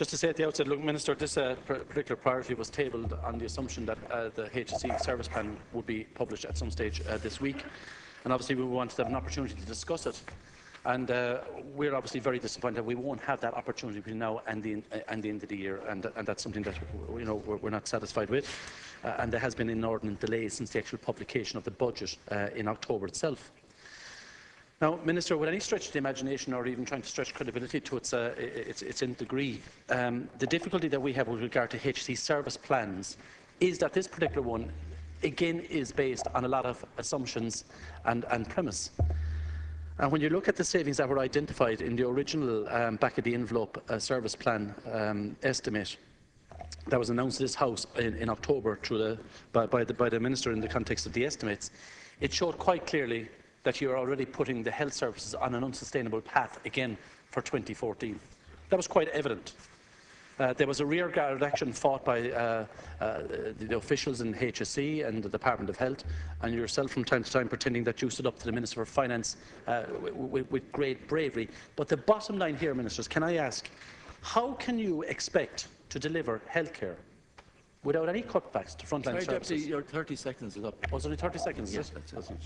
Just to say at the outset, look, Minister, this particular priority was tabled on the assumption that the HSE service plan would be published at some stage this week, and obviously we wanted to have an opportunity to discuss it. And we're obviously very disappointed that we won't have that opportunity between now and the end of the year, and that's something that we're not satisfied with. And there has been inordinate delays since the actual publication of the budget in October itself. Now, Minister, with any stretch of the imagination or even trying to stretch credibility to its nth degree, the difficulty that we have with regard to HSE service plans is that this particular one, again, is based on a lot of assumptions and premise. And when you look at the savings that were identified in the original back-of-the-envelope service plan estimate that was announced to this House in October by the Minister in the context of the estimates, it showed quite clearly that you're already putting the health services on an unsustainable path again for 2014. That was quite evident. There was a rearguard action fought by the officials in HSE and the Department of Health, and yourself from time to time pretending that you stood up to the Minister for Finance with great bravery. But the bottom line here, Ministers, can I ask, how can you expect to deliver healthcare without any cutbacks to frontline services? Deputy, your 30 seconds is up. Oh, it's only 30 seconds? Yes, that's it.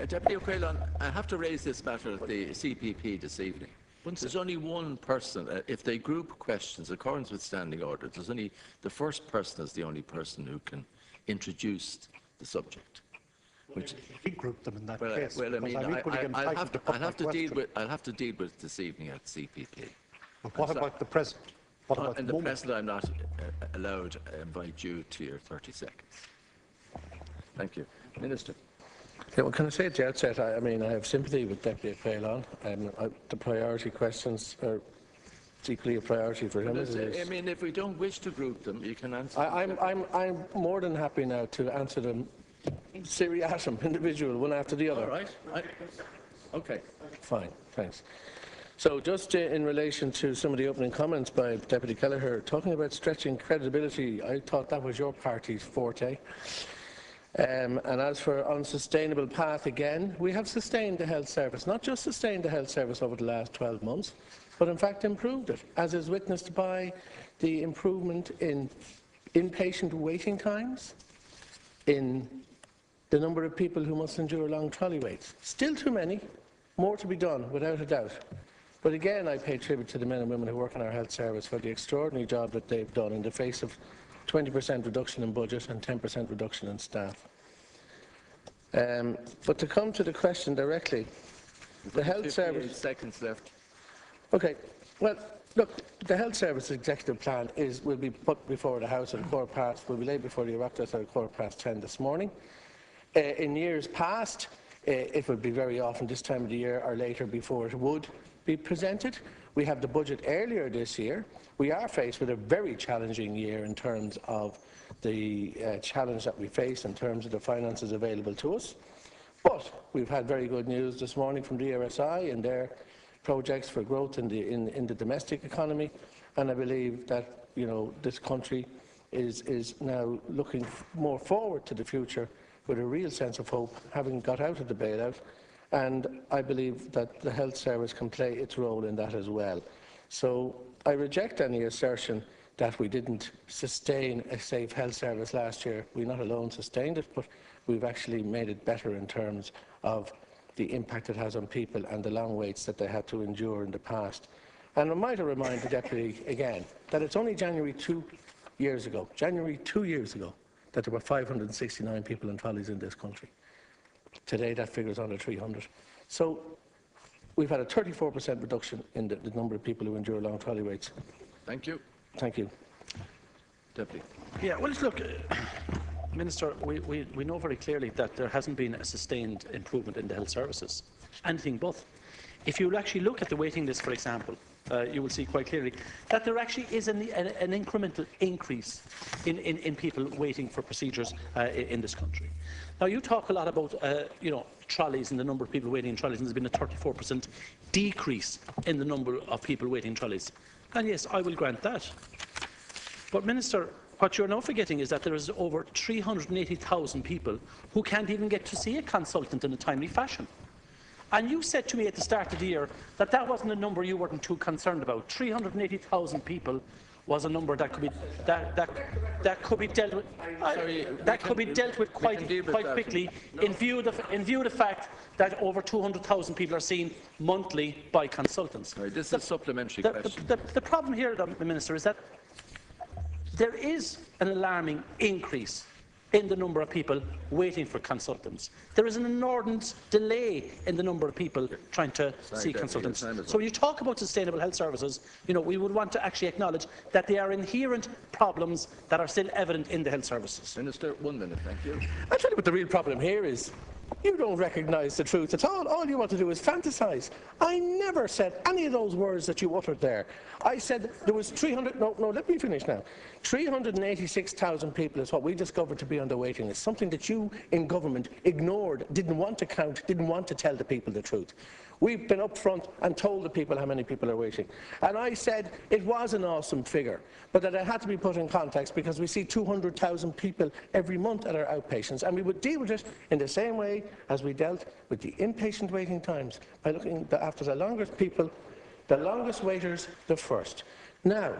Deputy O'Crellon, I have to raise this matter at the CPP this evening. There's only one person, if they group questions in accordance with standing order, there's only the first person is the only person who can introduce the subject. Which we group them in that case. Well, I mean, I'll have to deal with it this evening at CPP. And what about the President? What about the President, I'm not allowed to invite you to your 30 seconds. Thank you. Minister. Yeah, well, can I say at the outset, I mean, I have sympathy with Deputy O'Crellon. The priority questions are equally a priority for him. I mean, if we don't wish to group them, you can answer. I'm more than happy now to answer them seriatim, individual, one after the other. All right. Okay. Fine, thanks. So just in relation to some of the opening comments by Deputy Kelleher, talking about stretching credibility, I thought that was your party's forte. And as for unsustainable path, again, we have sustained the health service, not just sustained the health service over the last 12 months, but in fact improved it, as is witnessed by the improvement in inpatient waiting times, in the number of people who must endure long trolley waits. Still too many, more to be done, without a doubt. But again, I pay tribute to the men and women who work in our health service for the extraordinary job that they've done in the face of 20% reduction in budget and 10% reduction in staff. But to come to the question directly, the health service... seconds left. Okay, well, look, the health service executive plan will be put before the House at will be laid before the Oireachtas at 10:15 this morning. In years past, it would be very often this time of the year or later before it would be presented. We have the budget earlier this year. We are faced with a very challenging year in terms of the challenge that we face in terms of the finances available to us. But we've had very good news this morning from the RSI and their projects for growth in the domestic economy, and I believe that this country is now looking more forward to the future with a real sense of hope, having got out of the bailout, and I believe that the health service can play its role in that as well. So I reject any assertion that we didn't sustain a safe health service last year. We not alone sustained it, but we've actually made it better in terms of the impact it has on people and the long waits that they had to endure in the past. And I might remind the Deputy again that it's only January 2 years ago, that there were 569 people in trolleys in this country. Today that figure is under 300. So we've had a 34% reduction in the number of people who endure long trolley waits. Thank you. Thank you. Deputy. Yeah, well, look, Minister, we know very clearly that there hasn't been a sustained improvement in the health services. Anything but. If you actually look at the waiting list, for example, you will see quite clearly that there actually is an incremental increase in people waiting for procedures in this country. Now, you talk a lot about trolleys and the number of people waiting in trolleys, and there's been a 34% decrease in the number of people waiting in trolleys. And yes, I will grant that. But, Minister, what you're now forgetting is that there is over 380,000 people who can't even get to see a consultant in a timely fashion. And you said to me at the start of the year that that wasn't a number you weren't too concerned about. 380,000 people was a number that could be that could be dealt with. That could be dealt with quite quickly in view of the fact that over 200,000 people are seen monthly by consultants. Sorry, this is a supplementary question. The problem here, Minister, is that there is an alarming increase in the number of people waiting for consultants. There is an inordinate delay in the number of people trying to see consultants. So when you talk about sustainable health services, you know, we would want to actually acknowledge that there are inherent problems that are still evident in the health services. Minister, 1 minute, thank you. I'll tell you what the real problem here is. You don't recognise the truth at all. All you want to do is fantasise. I never said any of those words that you uttered there. I said there was 300... No, let me finish now. 386,000 people is what we discovered to be on the waiting list, something that you in government ignored, didn't want to count, didn't want to tell the people the truth. We've been up front and told the people how many people are waiting. And I said it was an awesome figure, but that it had to be put in context because we see 200,000 people every month at our outpatients, and we would deal with it in the same way as we dealt with the inpatient waiting times, by looking after the longest people, the longest waiters, the first. Now,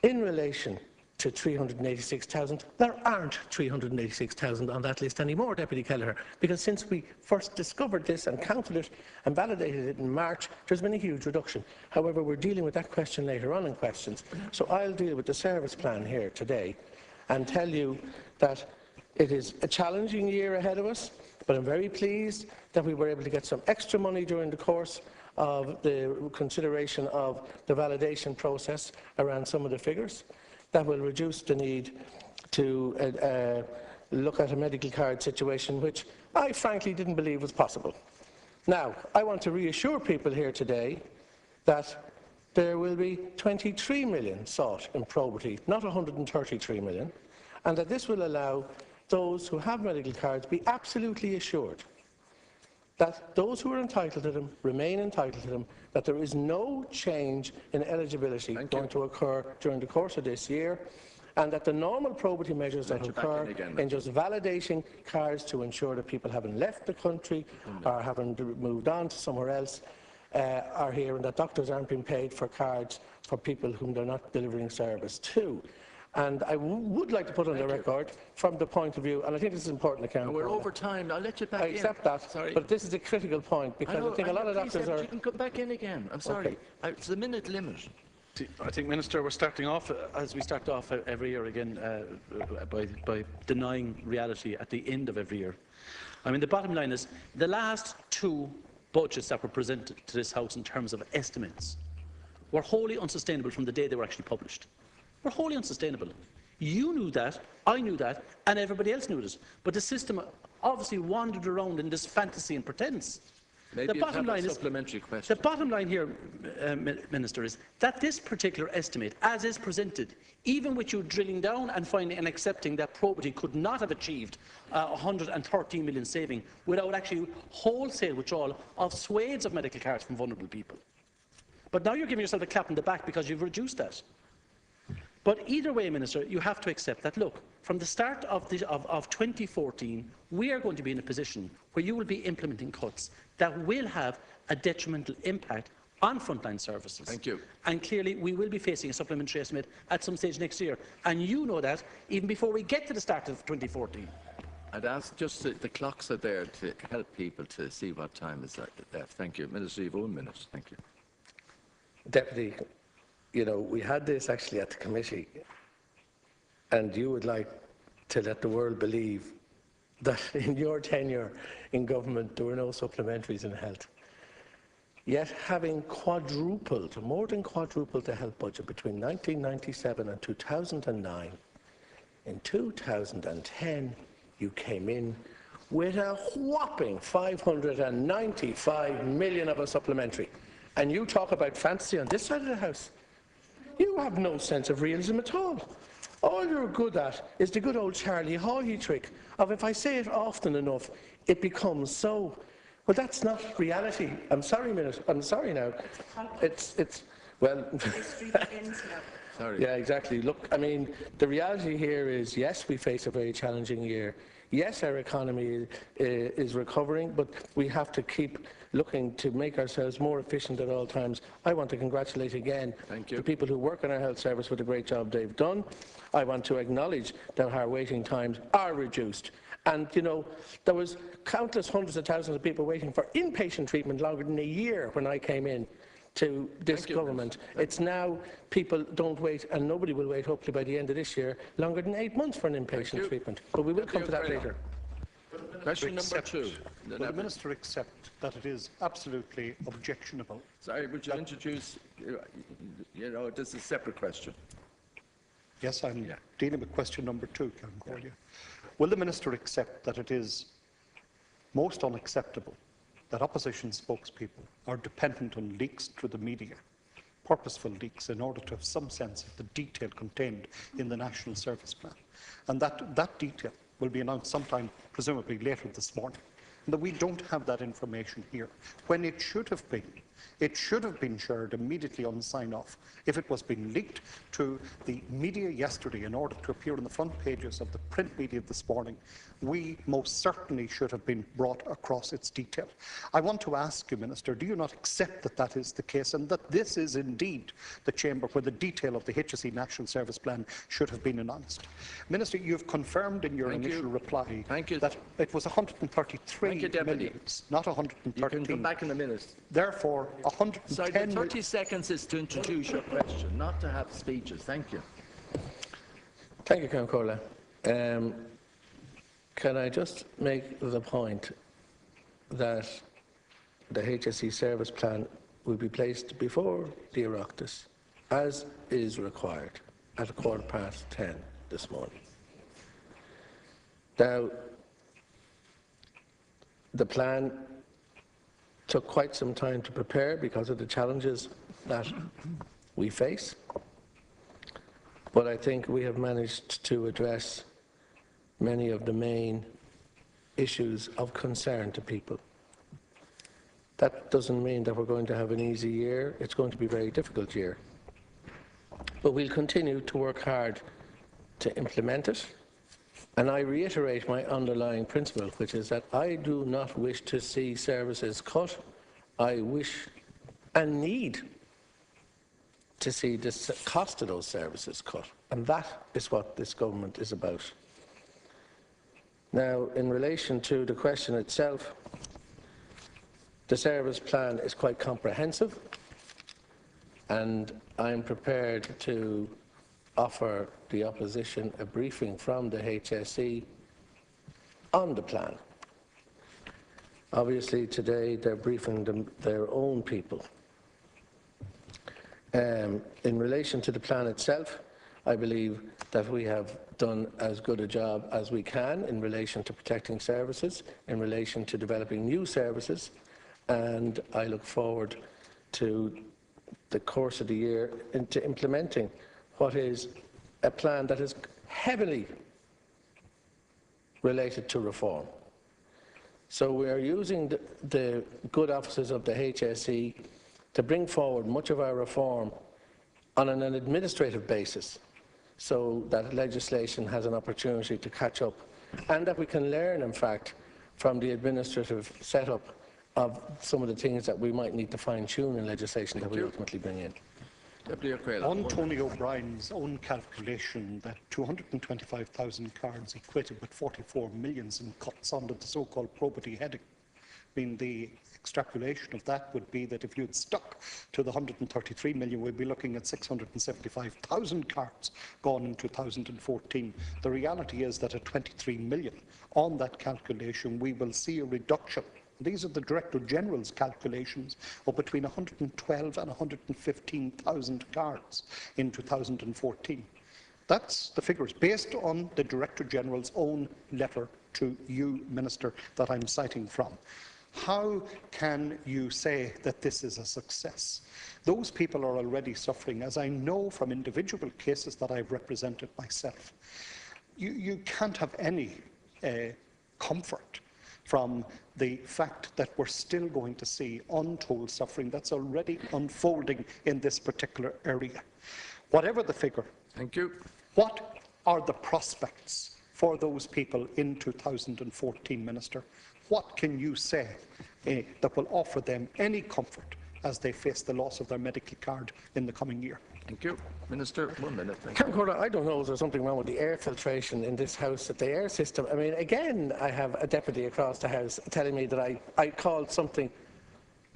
in relation to 386,000. There aren't 386,000 on that list anymore, Deputy Kelleher, because since we first discovered this and counted it and validated it in March, there's been a huge reduction. However, we're dealing with that question later on in questions, so I'll deal with the service plan here today and tell you that it is a challenging year ahead of us, but I'm very pleased that we were able to get some extra money during the course of the consideration of the validation process around some of the figures. That will reduce the need to look at a medical card situation, which I frankly didn't believe was possible. Now, I want to reassure people here today that there will be 23 million sought in probity, not 133 million, and that this will allow those who have medical cards be absolutely assured that those who are entitled to them remain entitled to them, that there is no change in eligibility going to occur during the course of this year, and that the normal probity measures that occur in just validating cards to ensure that people haven't left the country or haven't moved on to somewhere else are here, and that doctors aren't being paid for cards for people whom they're not delivering service to. And I would like to put on the record, from the point of view, and I think this is important, account. We're over time. I'll let you back in. I accept that, sorry. But this is a critical point, because I think a lot of doctors are... You can come back in again. I'm sorry. Okay. It's a minute limit. I think, Minister, we're starting off, as we start off every year again, by denying reality at the end of every year. I mean, the bottom line is, the last two budgets that were presented to this House in terms of estimates were wholly unsustainable from the day they were actually published. Were wholly unsustainable. You knew that, I knew that, and everybody else knew this. But the system obviously wandered around in this fantasy and pretense. Maybe the bottom line is, the bottom line here, Minister, is that this particular estimate, as is presented, even with you drilling down and finding and accepting that probity could not have achieved 113 million saving without actually wholesale withdrawal of swathes of medical cards from vulnerable people. But now you're giving yourself a clap on the back because you've reduced that. But either way, Minister, you have to accept that, look, from the start of 2014, we are going to be in a position where you will be implementing cuts that will have a detrimental impact on frontline services. Thank you. And clearly, we will be facing a supplementary estimate at some stage next year. And you know that even before we get to the start of 2014. I'd ask just the clocks are there to help people to see what time is left. Thank you. Minister, you've 1 minute. Thank you. Deputy, you know, we had this actually at the committee, and you would like to let the world believe that in your tenure in government there were no supplementaries in health. Yet having quadrupled, more than quadrupled the health budget between 1997 and 2009, in 2010 you came in with a whopping 595 million of a supplementary. And you talk about fantasy on this side of the House. You have no sense of realism at all. All you're good at is the good old Charlie Haughey trick of if I say it often enough, it becomes so. Well, that's not reality. I'm sorry, I'm sorry now. It's well. Sorry. Yeah, exactly. Look, I mean, the reality here is, yes, we face a very challenging year. Yes, our economy is recovering, but we have to keep looking to make ourselves more efficient at all times. I want to congratulate again the people who work in our health service for the great job they've done. I want to acknowledge that our waiting times are reduced. And, you know, there was countless hundreds of thousands of people waiting for inpatient treatment longer than a year when I came in to this government. It's now people don't wait, and nobody will wait, hopefully by the end of this year, longer than 8 months for an inpatient treatment. But we will come to that later. Question number 2. Will the Minister accept that it is absolutely objectionable? Sorry, would you introduce, you know, this is a separate question. Yes, I'm dealing with question number 2, Councillor Corley. Will the Minister accept that it is most unacceptable that opposition spokespeople are dependent on leaks through the media, purposeful leaks, in order to have some sense of the detail contained in the National Service Plan, and that detail will be announced sometime, presumably later this morning, and that we don't have that information here, when it should have been? It should have been shared immediately on sign-off. If it was being leaked to the media yesterday in order to appear on the front pages of the print media this morning, we most certainly should have been brought across its detail. I want to ask you, Minister, do you not accept that that is the case, and that this is indeed the chamber where the detail of the HSE National Service Plan should have been announced? Minister, you have confirmed in your initial reply that it was 133 million, not 113. You can come back in a minute. Therefore, 110 Sorry, the 30 seconds is to introduce your question, not to have speeches. Thank you. Thank you, Councillor Corley. Can I just make the point that the HSE service plan will be placed before the Oireachtas, as is required, at 10:15 this morning. Now, the plan took quite some time to prepare because of the challenges that we face, but I think we have managed to address many of the main issues of concern to people. That doesn't mean that we're going to have an easy year. It's going to be a very difficult year. But we'll continue to work hard to implement it. And I reiterate my underlying principle, which is that I do not wish to see services cut. I wish and need to see the cost of those services cut. And that is what this government is about. Now, in relation to the question itself, the service plan is quite comprehensive, and I'm prepared to offer the opposition a briefing from the HSE on the plan. Obviously, today they're briefing their own people. In relation to the plan itself, I believe that we have done as good a job as we can in relation to protecting services, in relation to developing new services, and I look forward to the course of the year into implementing what is a plan that is heavily related to reform. So we are using the good offices of the HSE to bring forward much of our reform on an administrative basis, so that legislation has an opportunity to catch up, and that we can learn, in fact, from the administrative setup of some of the things that we might need to fine-tune in legislation that we ultimately bring in. On Tony O'Brien's own calculation that 225,000 cards equated with 44 million in cuts under the so-called probity heading, I mean, the extrapolation of that would be that if you had stuck to the 133 million, we'd be looking at 675,000 cards gone in 2014. The reality is that at 23 million, on that calculation, we will see a reduction. These are the Director General's calculations of between 112 and 115,000 cards in 2014. That's the figures based on the Director General's own letter to you, Minister, that I'm citing from. How can you say that this is a success? Those people are already suffering, as I know from individual cases that I've represented myself. You can't have any comfort from the fact that we're still going to see untold suffering that's already unfolding in this particular area. Whatever the figure, thank you. What are the prospects for those people in 2014, Minister? What can you say that will offer them any comfort as they face the loss of their medical card in the coming year? Thank you. Minister, 1 minute. Thank you. Count I don't know if there's something wrong with the air filtration in this House, at the air system. I mean, again, I have a deputy across the House telling me that I called something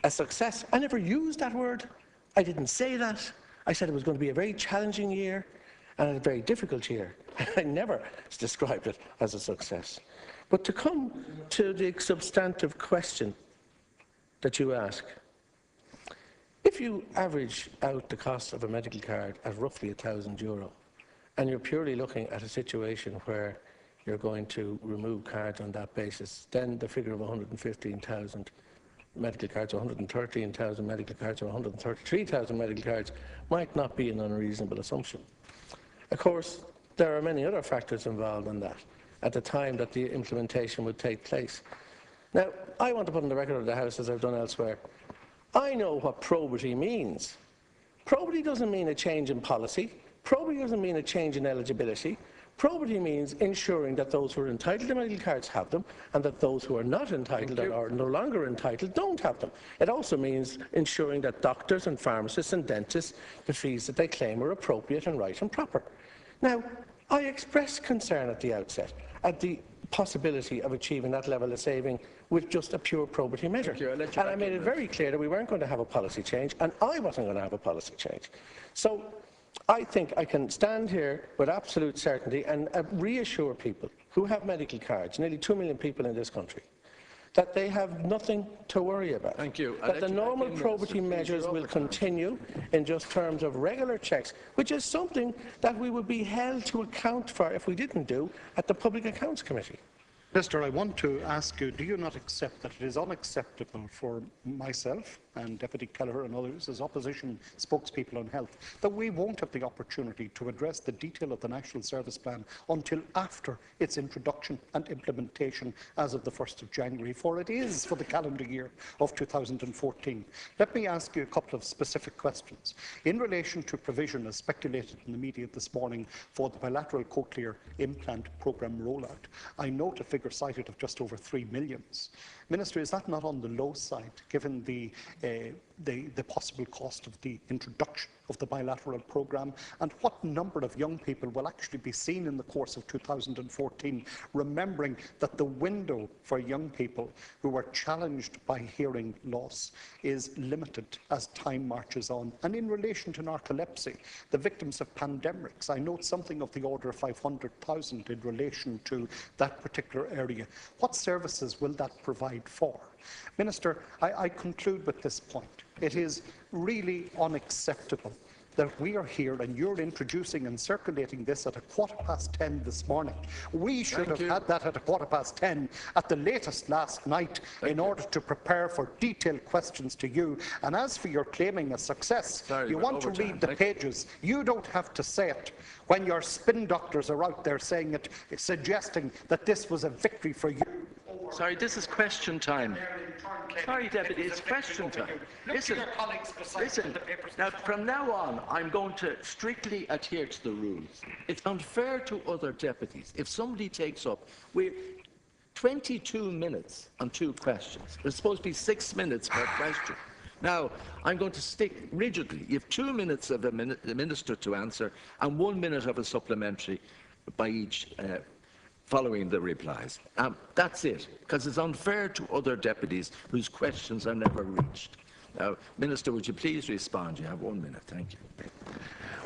a success. I never used that word. I didn't say that. I said it was going to be a very challenging year and a very difficult year. I never described it as a success. But to come to the substantive question that you ask, if you average out the cost of a medical card at roughly €1,000, and you're purely looking at a situation where you're going to remove cards on that basis, then the figure of 115,000 medical cards, 113,000 medical cards, or 133,000 medical cards might not be an unreasonable assumption. Of course, there are many other factors involved in that at the time that the implementation would take place. Now, I want to put on the record of the House, as I've done elsewhere, I know what probity means. Probity doesn't mean a change in policy. Probity doesn't mean a change in eligibility. Probity means ensuring that those who are entitled to medical cards have them, and that those who are not entitled or are no longer entitled don't have them. It also means ensuring that doctors and pharmacists and dentists, the fees that they claim are appropriate and right and proper. Now, I expressed concern at the outset at the possibility of achieving that level of saving with just a pure probity measure. And I made it very clear that we weren't going to have a policy change, and I wasn't going to have a policy change. So I think I can stand here with absolute certainty and reassure people who have medical cards, nearly 2 million people in this country, that they have nothing to worry about. Thank you. That the normal probity measures will continue in just terms of regular checks, which is something that we would be held to account for if we didn't do at the Public Accounts Committee. Minister, I want to ask you, do you not accept that it is unacceptable for myself and Deputy Kelleher and others as opposition spokespeople on health that we won't have the opportunity to address the detail of the National Service Plan until after its introduction and implementation as of the 1st of January, for it is for the calendar year of 2014. Let me ask you a couple of specific questions. In relation to provision, as speculated in the media this morning, for the bilateral cochlear implant programme rollout, I note a figure cited of just over 3 million. Minister, is that not on the low side, given the possible cost of the introduction of the bilateral programme? And what number of young people will actually be seen in the course of 2014, remembering that the window for young people who are challenged by hearing loss is limited as time marches on? And in relation to narcolepsy, the victims of pandemics, I note something of the order of 500,000 in relation to that particular area. What services will that provide for? Minister, I conclude with this point. It is really unacceptable that we are here and you're introducing and circulating this at 10:15 this morning. We should have had that at 10:15 at the latest last night in order to prepare for detailed questions to you. And as for your claiming a success, you want to read the pages. You don't have to say it when your spin doctors are out there saying it, suggesting that this was a victory for you. Sorry, this is question time. Sorry, Deputy, it's question time. Listen, now from now on, I'm going to strictly adhere to the rules. It's unfair to other deputies. If somebody takes up, we're 22 minutes on 2 questions. There's supposed to be 6 minutes per question. Now, I'm going to stick rigidly. You have 2 minutes of the minister to answer and 1 minute of a supplementary by each following the replies. That's it, because it's unfair to other deputies whose questions are never reached. Now, Minister, would you please respond? You have 1 minute. Thank you.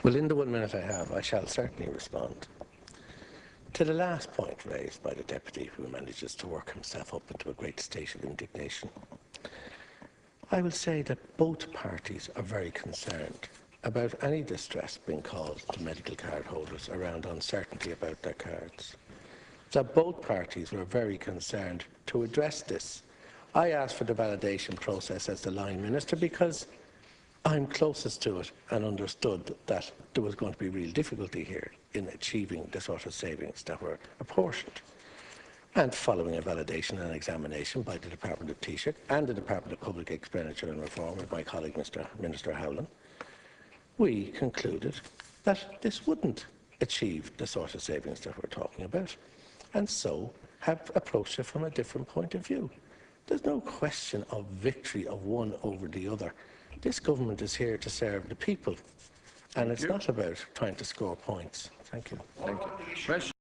Well, in the 1 minute I have, I shall certainly respond. To the last point raised by the deputy, who manages to work himself up into a great state of indignation, I will say that both parties are very concerned about any distress being caused to medical card holders around uncertainty about their cards. That both parties were very concerned to address this. I asked for the validation process as the line minister because I'm closest to it and understood that there was going to be real difficulty here in achieving the sort of savings that were apportioned. And following a validation and examination by the Department of Taoiseach and the Department of Public Expenditure and Reform with my colleague Minister Howland, we concluded that this wouldn't achieve the sort of savings that we're talking about. and so have approached it from a different point of view. There's no question of victory of one over the other. This government is here to serve the people, and it's not about trying to score points. Thank you. Thank you. Question.